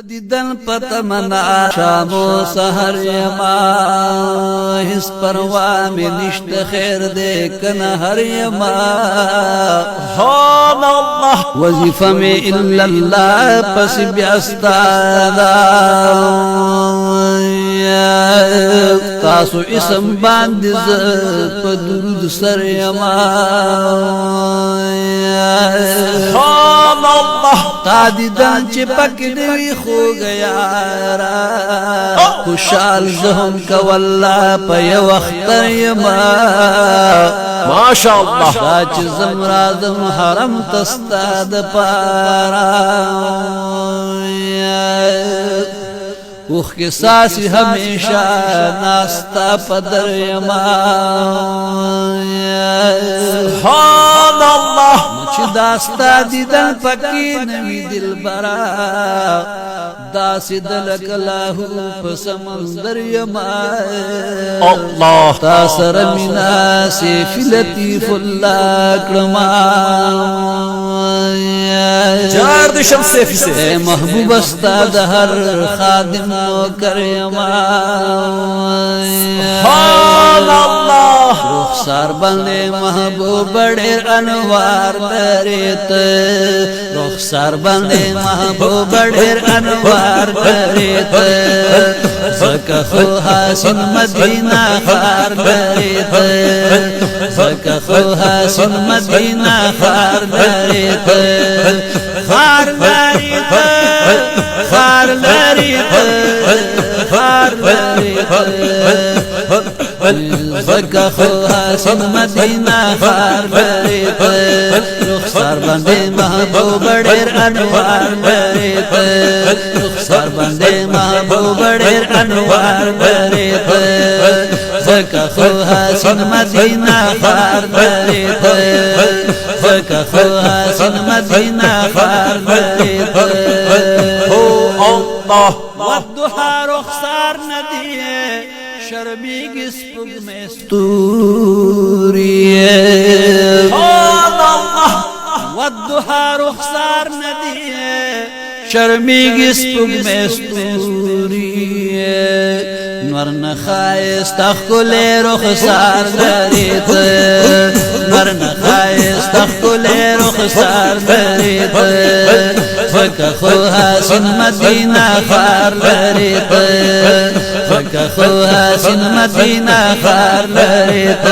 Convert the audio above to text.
دیدن پتمنا شامو سحر یما اس پروا میں نشت خیر دے کن ہر یما سبحان اللہ وظیفہ میں الا اللہ پس بیاستادا تاسو اسم باند زد درود سر یما سبحان اللہ تا دیدن چی پکڑوی خو گیا را خوشحال زہم کا واللہ پی وختر یما ماشاءاللہ ساچ زمرادم حرم تستاد پارا اوخ کے ساسی ہمیشہ ناستا پدر یما سبحان اللہ مچ داستا دیدن پکی نوی دل برا داسی دلک لاہو پسمندر یما اللہ تاثر منا سیف لطیف اللہ کرما جار دشم سیفی سے اے محبوب استاد ہر خادم نوکر یما سبحان اللہ رخسار بندے محبوب بڑے انوار دریت رخسار بندے محبوب بڑے انوار دریت زکا خو حسن مدینہ خار دریت زکا خو حسن مدینہ خار دریت خار دریت خار دریت خار دریت زکا خو حسن مدینہ خار دریت رخسار بندے محبوب بڑیر انوار دریت رخسار بندے محبوب بڑیر انوار دریت زکا خو حسن مدینہ خار دریت زکا خو حسن مدینہ خار دریت اللہ والضحى رخسار ندیے شرمیگی سپگ میں ستوری سبحان اللہ والضحى رخسار ندیے شرمیگی سپگ میں ستوری نورن خائست اخکلے رخسار دریت نورن خائست اخکلے رخسار دریت فکا خو حسن مدینہ خار دریت فکا خو حسن مدینہ خار دریت